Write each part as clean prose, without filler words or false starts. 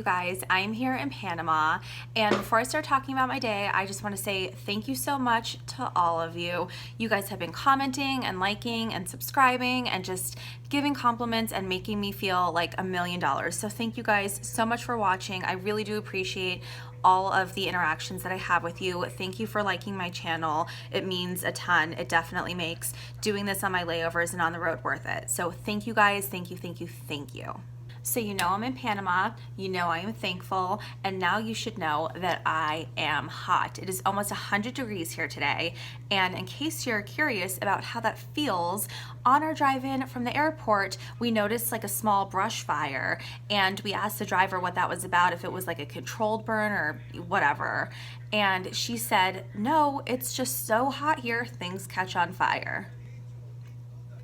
you guys. I'm here in Panama, and before I start talking about my day, I just want to say thank you so much to all of you. You guys have been commenting and liking and subscribing and just giving compliments and making me feel like $1 million. So thank you guys so much for watching. I really do appreciate all of the interactions that I have with you. Thank you for liking my channel. It means a ton. It definitely makes doing this on my layovers and on the road worth it. So thank you guys. Thank you, thank you, thank you. So you know I'm in Panama, you know I am thankful, and now you should know that I am hot. It is almost 100 degrees here today, and in case you're curious about how that feels, on our drive-in from the airport, we noticed like a small brush fire, and we asked the driver what that was about, if it was like a controlled burn or whatever, and she said, no, it's just so hot here, things catch on fire.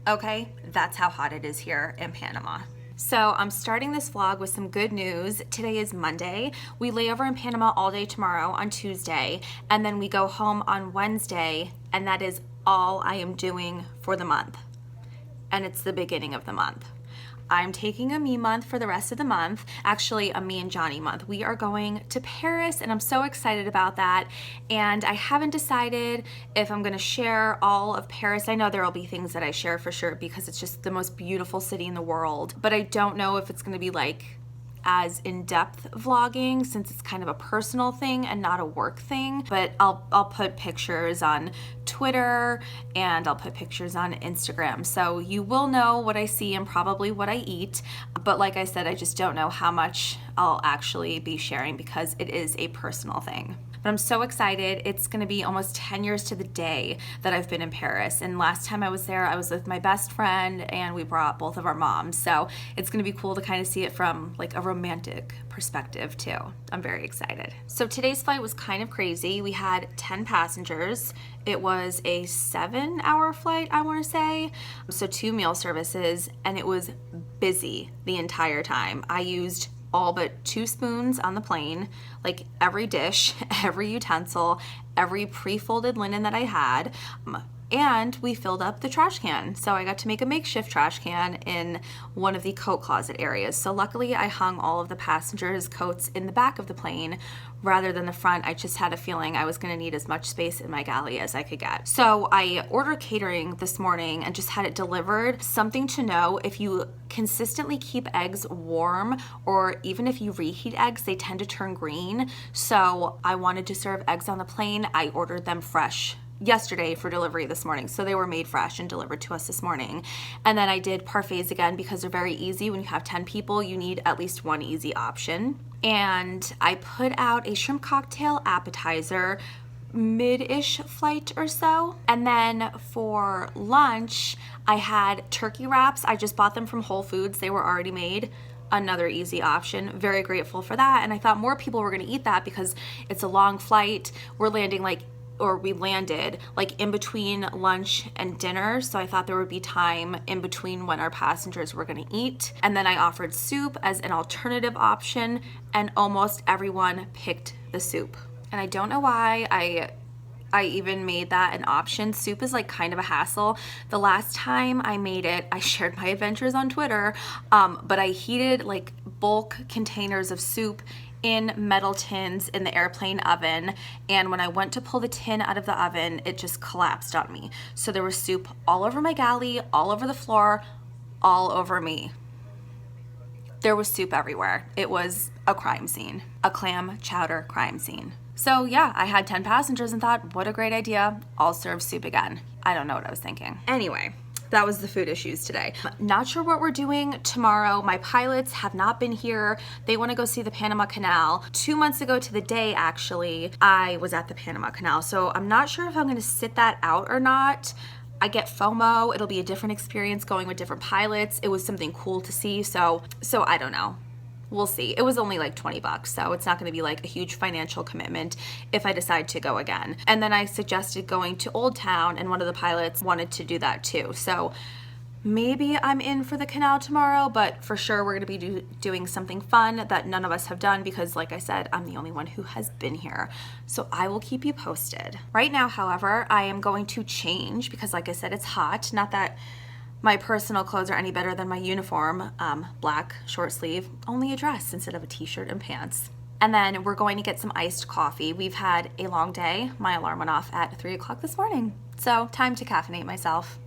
Okay, that's how hot it is here in Panama. So I'm starting this vlog with some good news. Today is Monday. We lay over in Panama all day tomorrow on Tuesday, and then we go home on Wednesday, and that is all I am doing for the month. And it's the beginning of the month. I'm taking a me month for the rest of the month, actually a me and Johnny month. We are going to Paris and I'm so excited about that. And I haven't decided if I'm gonna share all of Paris. I know there will be things that I share for sure because it's just the most beautiful city in the world, but I don't know if it's gonna be like as in-depth vlogging since it's kind of a personal thing and not a work thing, but I'll put pictures on Twitter and I'll put pictures on Instagram, so you will know what I see and probably what I eat, but like I said, I just don't know how much I'll actually be sharing because it is a personal thing. But I'm so excited. It's gonna be almost 10 years to the day that I've been in Paris. And last time I was there, I was with my best friend and we brought both of our moms. So it's gonna be cool to kind of see it from like a romantic perspective too. I'm very excited. So today's flight was kind of crazy. We had 10 passengers. It was a 7-hour flight, I wanna say. So 2 meal services, and it was busy the entire time. I used all but 2 spoons on the plane, like every dish, every utensil, every pre-folded linen that I had, and we filled up the trash can. So I got to make a makeshift trash can in one of the coat closet areas. So luckily I hung all of the passengers' coats in the back of the plane rather than the front. I just had a feeling I was gonna need as much space in my galley as I could get. So I ordered catering this morning and just had it delivered. Something to know, if you consistently keep eggs warm, or even if you reheat eggs, they tend to turn green. So I wanted to serve eggs on the plane. I ordered them fresh yesterday for delivery this morning, so they were made fresh and delivered to us this morning. And then I did parfaits again because they're very easy. When you have 10 people, you need at least one easy option. And I put out a shrimp cocktail appetizer mid-ish flight or so. And then for lunch, I had turkey wraps. I just bought them from Whole Foods. They were already made. Another easy option. Very grateful for that. And I thought more people were gonna eat that because it's a long flight. We landed like in between lunch and dinner, so I thought there would be time in between when our passengers were gonna eat. And then I offered soup as an alternative option, and almost everyone picked the soup. And I don't know why I even made that an option. Soup is like kind of a hassle. The last time I made it, I shared my adventures on Twitter, but I heated like bulk containers of soup in metal tins in the airplane oven, and when I went to pull the tin out of the oven, it just collapsed on me. So there was soup all over my galley, all over the floor, all over me. There was soup everywhere. It was a crime scene, a clam chowder crime scene. So yeah, I had 10 passengers and thought, what a great idea, I'll serve soup again. I don't know what I was thinking. Anyway, that was the food issues today. Not sure what we're doing tomorrow. My pilots have not been here. They want to go see the Panama Canal. 2 months ago to the day, actually, I was at the Panama Canal. So I'm not sure if I'm going to sit that out or not. I get FOMO. It'll be a different experience going with different pilots. It was something cool to see. So I don't know. We'll see. It was only like 20 bucks, so it's not going to be like a huge financial commitment if I decide to go again. And then I suggested going to Old Town, and one of the pilots wanted to do that too. So maybe I'm in for the canal tomorrow, but for sure we're going to be doing something fun that none of us have done because, like I said, I'm the only one who has been here. So I will keep you posted. Right now, however, I am going to change because, like I said, it's hot. Not that my personal clothes are any better than my uniform, black short sleeve, only a dress instead of a t-shirt and pants. And then we're going to get some iced coffee. We've had a long day. My alarm went off at 3 o'clock this morning. So time to caffeinate myself.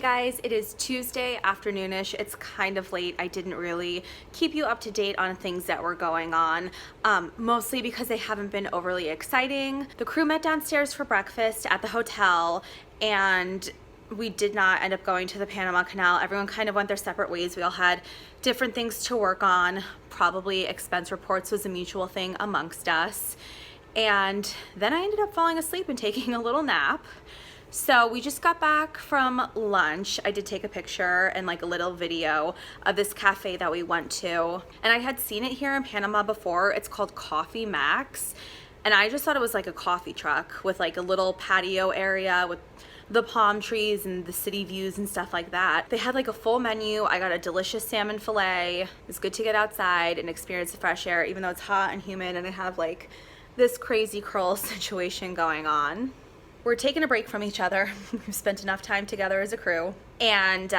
Guys, it is Tuesday afternoonish. It's kind of late. I didn't really keep you up to date on things that were going on, mostly because they haven't been overly exciting. The crew met downstairs for breakfast at the hotel, and we did not end up going to the Panama Canal. Everyone kind of went their separate ways. We all had different things to work on. Probably expense reports was a mutual thing amongst us. And then I ended up falling asleep and taking a little nap. So we just got back from lunch. I did take a picture and like a little video of this cafe that we went to. And I had seen it here in Panama before. It's called Coffee Max. And I just thought it was like a coffee truck with like a little patio area with the palm trees and the city views and stuff like that. They had like a full menu. I got a delicious salmon fillet. It's good to get outside and experience the fresh air, even though it's hot and humid and I have like this crazy curl situation going on. We're taking a break from each other. We've spent enough time together as a crew. And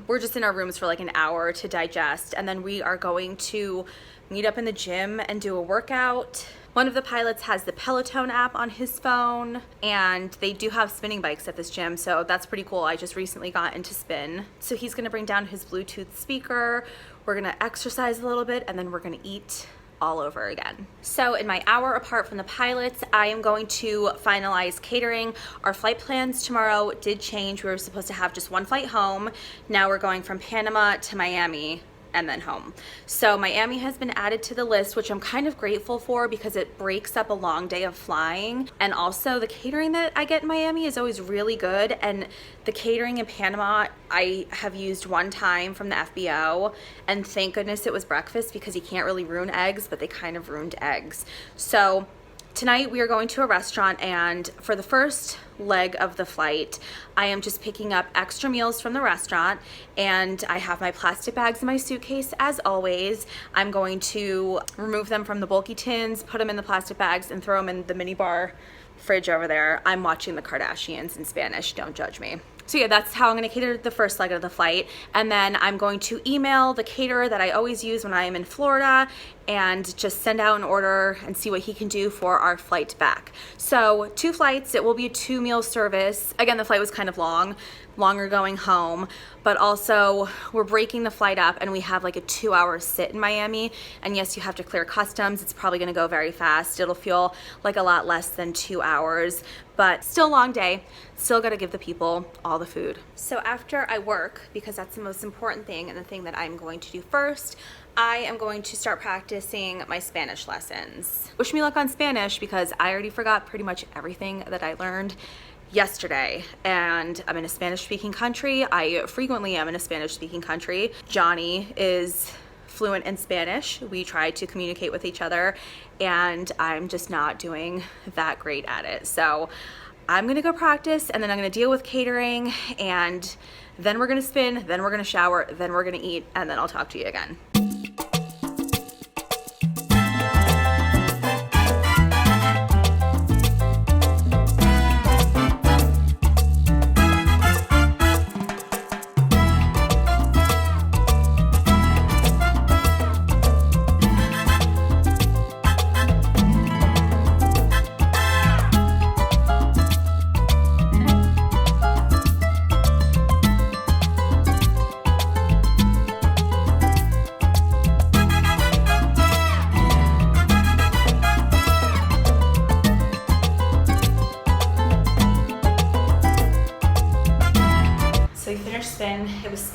we're just in our rooms for like an hour to digest. And then we are going to meet up in the gym and do a workout. One of the pilots has the Peloton app on his phone, and they do have spinning bikes at this gym, so that's pretty cool. I just recently got into spin. So he's gonna bring down his Bluetooth speaker. We're gonna exercise a little bit, and then we're gonna eat all over again. So in my hour apart from the pilots, I am going to finalize catering. Our flight plans tomorrow did change. We were supposed to have just one flight home. Now we're going from Panama to Miami and then home. So Miami has been added to the list, which I'm kind of grateful for because it breaks up a long day of flying. And also the catering that I get in Miami is always really good. And the catering in Panama, I have used one time from the FBO, and thank goodness it was breakfast because you can't really ruin eggs, but they kind of ruined eggs. So tonight we are going to a restaurant, and for the first leg of the flight, I am just picking up extra meals from the restaurant, and I have my plastic bags in my suitcase as always. I'm going to remove them from the bulky tins, put them in the plastic bags, and throw them in the minibar fridge over there. I'm watching the Kardashians in Spanish, don't judge me. So yeah, that's how I'm gonna cater the first leg of the flight. And then I'm going to email the caterer that I always use when I am in Florida and just send out an order and see what he can do for our flight back. So 2 flights, it will be a 2-meal service. Again, the flight was kind of longer going home, but also we're breaking the flight up and we have like a 2-hour sit in Miami. And yes, you have to clear customs. It's probably gonna go very fast. It'll feel like a lot less than 2 hours, but still a long day. Still gotta give the people all the food. So after I work, because that's the most important thing and the thing that I'm going to do first, I am going to start practicing my Spanish lessons. Wish me luck on Spanish because I already forgot pretty much everything that I learned yesterday, and I'm in a Spanish-speaking country. I frequently am in a Spanish-speaking country. Johnny is fluent in Spanish. We try to communicate with each other, and I'm just not doing that great at it. So I'm gonna go practice, and then I'm gonna deal with catering, and then we're gonna spin, then we're gonna shower, then we're gonna eat, and then I'll talk to you again.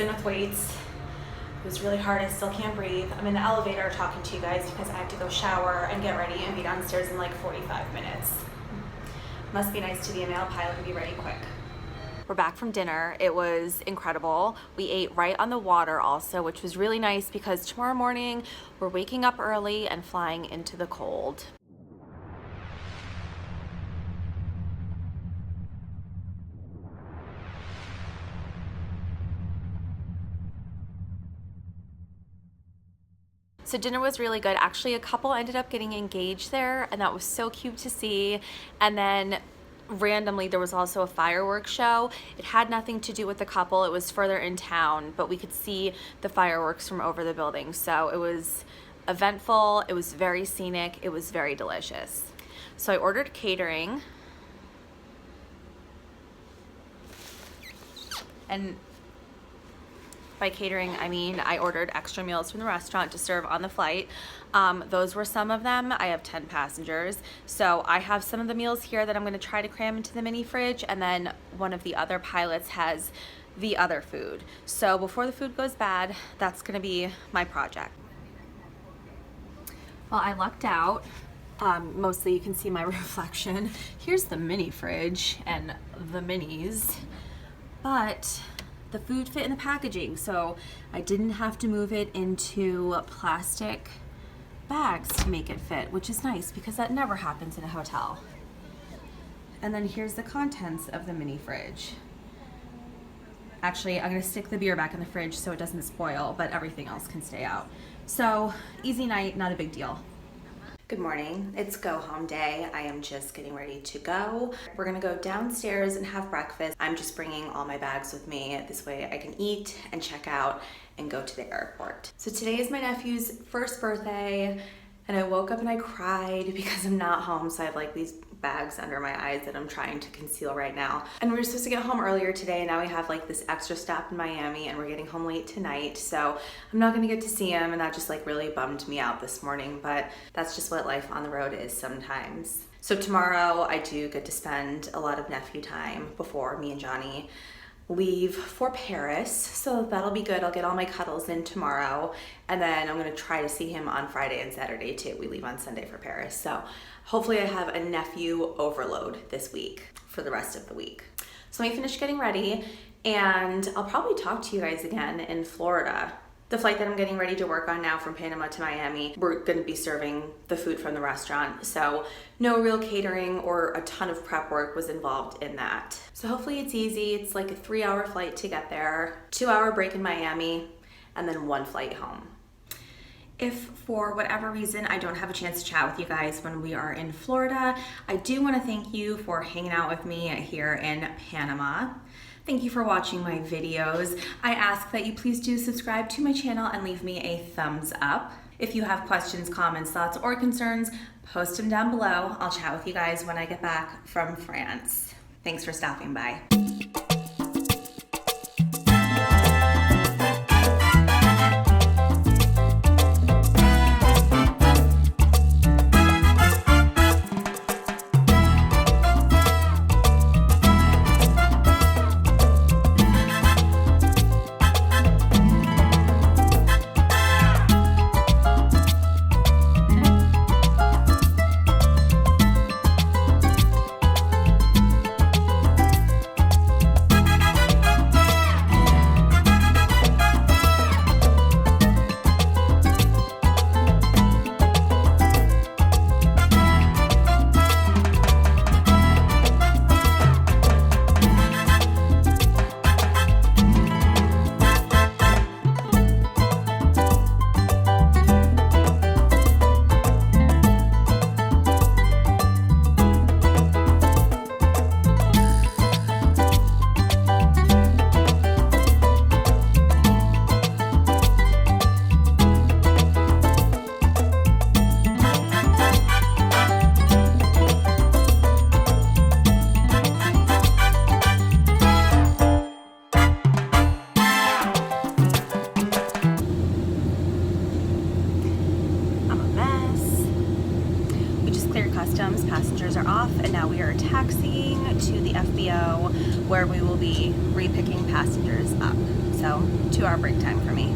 spin with weights. It was really hard. I still can't breathe. I'm in the elevator talking to you guys because I have to go shower and get ready and be downstairs in like 45 minutes. Must be nice to be a male pilot and be ready quick. We're back from dinner. It was incredible. We ate right on the water also, which was really nice because tomorrow morning we're waking up early and flying into the cold. So dinner was really good. Actually, a couple ended up getting engaged there, and that was so cute to see. And then randomly, there was also a fireworks show. It had nothing to do with the couple. It was further in town, but we could see the fireworks from over the building. So it was eventful. It was very scenic. It was very delicious. So I ordered catering. And by catering, I mean I ordered extra meals from the restaurant to serve on the flight. Those were some of them. I have 10 passengers. So I have some of the meals here that I'm gonna try to cram into the mini fridge, and then one of the other pilots has the other food. So before the food goes bad, that's gonna be my project. Well, I lucked out. Mostly you can see my reflection. Here's the mini fridge and the minis, but the food fit in the packaging, so I didn't have to move it into plastic bags to make it fit, which is nice because that never happens in a hotel. And then here's the contents of the mini fridge. Actually, I'm gonna stick the beer back in the fridge so it doesn't spoil, but everything else can stay out. So, easy night, not a big deal. Good morning. It's go home day. I am just getting ready to go. We're gonna go downstairs and have breakfast. I'm just bringing all my bags with me. This way I can eat and check out and go to the airport. So today is my nephew's first birthday, and I woke up and I cried because I'm not home. So I have like these bags under my eyes that I'm trying to conceal right now. And we were supposed to get home earlier today. Now we have like this extra stop in Miami, and we're getting home late tonight. So I'm not gonna get to see him, and that just like really bummed me out this morning, but that's just what life on the road is sometimes. So tomorrow I do get to spend a lot of nephew time before me and Johnny leave for Paris, so that'll be good. I'll get all my cuddles in tomorrow, and then I'm gonna try to see him on Friday and Saturday too. We leave on Sunday for Paris, so hopefully I have a nephew overload this week for the rest of the week. So let me finish getting ready, and I'll probably talk to you guys again in Florida. The flight that I'm getting ready to work on now from Panama to Miami, we're gonna be serving the food from the restaurant. So no real catering or a ton of prep work was involved in that. So hopefully it's easy. It's like a 3-hour flight to get there, 2-hour break in Miami, and then 1 flight home. If for whatever reason I don't have a chance to chat with you guys when we are in Florida, I do wanna thank you for hanging out with me here in Panama. Thank you for watching my videos. I ask that you please do subscribe to my channel and leave me a thumbs up. If you have questions, comments, thoughts, or concerns, post them down below. I'll chat with you guys when I get back from France. Thanks for stopping by. Customs, passengers are off, and now we are taxiing to the FBO where we will be repicking passengers up. so 2-hour break time for me.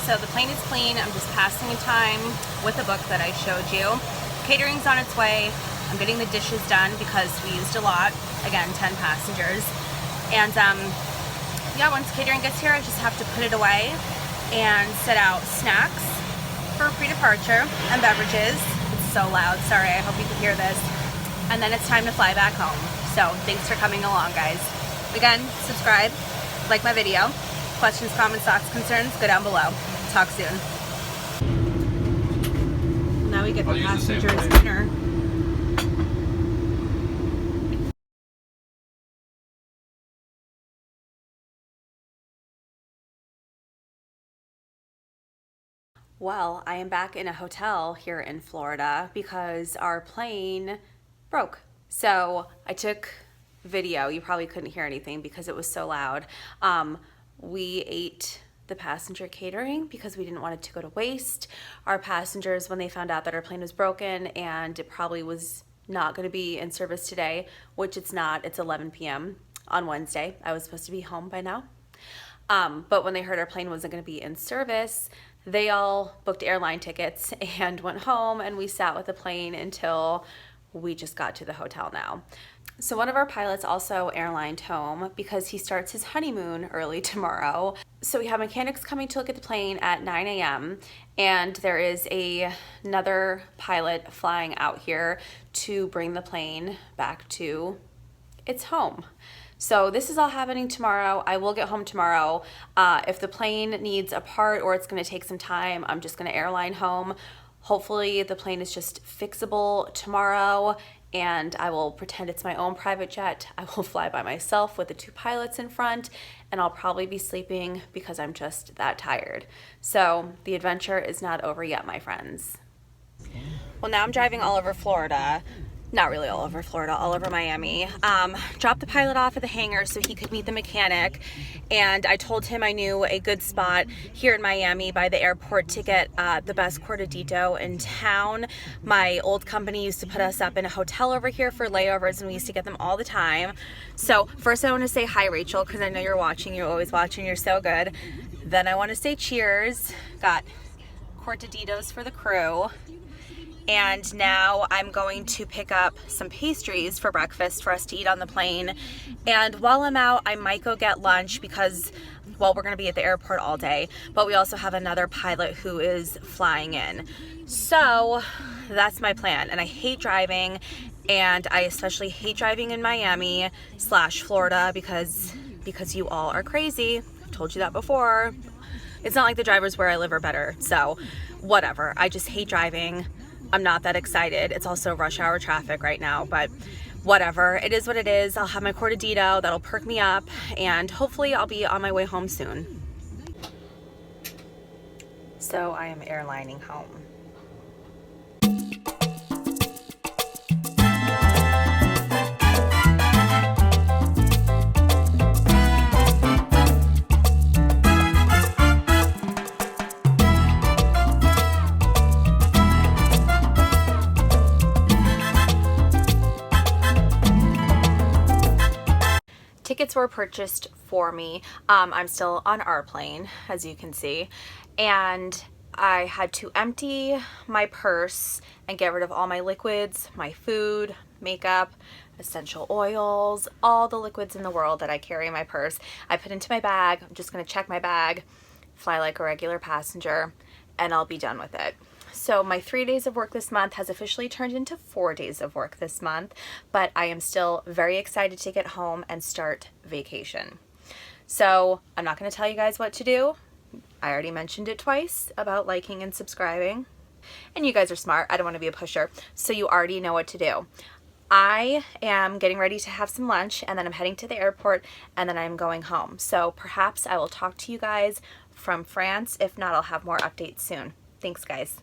So the plane is clean. I'm just passing time with the book that I showed you. Catering's on its way. I'm getting the dishes done because we used a lot. Again, 10 passengers. And yeah, once catering gets here, I just have to put it away and set out snacks for pre-departure and beverages. It's so loud, sorry, I hope you can hear this. And then it's time to fly back home. So thanks for coming along, guys. Again, subscribe, like my video. Questions, comments, thoughts, concerns, go down below. Talk soon. Now we get the passengers' dinner. Well, I am back in a hotel here in Florida because our plane broke. So I took video. You probably couldn't hear anything because it was so loud. We ate the passenger catering because we didn't want it to go to waste. Our passengers, when they found out that our plane was broken and it probably was not going to be in service today, which it's not, it's 11 p.m. on Wednesday. I was supposed to be home by now. But when they heard our plane wasn't going to be in service, they all booked airline tickets and went home, and we sat with the plane until we just got to the hotel now. So one of our pilots also airlined home because he starts his honeymoon early tomorrow. So we have mechanics coming to look at the plane at 9 a.m. and there is another pilot flying out here to bring the plane back to its home. So this is all happening tomorrow. I will get home tomorrow. If the plane needs a part or it's going to take some time, I'm just going to airline home. Hopefully the plane is just fixable tomorrow and I will pretend it's my own private jet. I will fly by myself with the 2 pilots in front and I'll probably be sleeping because I'm just that tired. So the adventure is not over yet, my friends. Well, now I'm driving all over Florida. Not really all over Florida, all over Miami. Dropped the pilot off at the hangar so he could meet the mechanic, and I told him I knew a good spot here in Miami by the airport to get the best cortadito in town. My old company used to put us up in a hotel over here for layovers, and we used to get them all the time. So first I want to say hi, Rachel, because I know you're watching. You're always watching. You're so good. Then I want to say cheers. Got cortaditos for the crew. And now I'm going to pick up some pastries for breakfast for us to eat on the plane. And while I'm out, I might go get lunch because, well, we're going to be at the airport all day. But we also have another pilot who is flying in. So that's my plan. And I hate driving. And I especially hate driving in Miami / Florida because you all are crazy. I've told you that before. It's not like the drivers where I live are better. So whatever. I just hate driving. I'm not that excited. It's also rush hour traffic right now, but whatever. It is what it is. I'll have my cortadito. That'll perk me up, and hopefully I'll be on my way home soon. So I am airlining home. Tickets were purchased for me. I'm still on our plane, as you can see, and I had to empty my purse and get rid of all my liquids, my food, makeup, essential oils, all the liquids in the world that I carry in my purse. I put into my bag. I'm just going to check my bag, fly like a regular passenger, and I'll be done with it. So my 3 days of work this month has officially turned into 4 days of work this month, but I am still very excited to get home and start vacation. So I'm not going to tell you guys what to do. I already mentioned it twice about liking and subscribing. And you guys are smart. I don't want to be a pusher. So you already know what to do. I am getting ready to have some lunch, and then I'm heading to the airport, and then I'm going home. So perhaps I will talk to you guys from France. If not, I'll have more updates soon. Thanks, guys.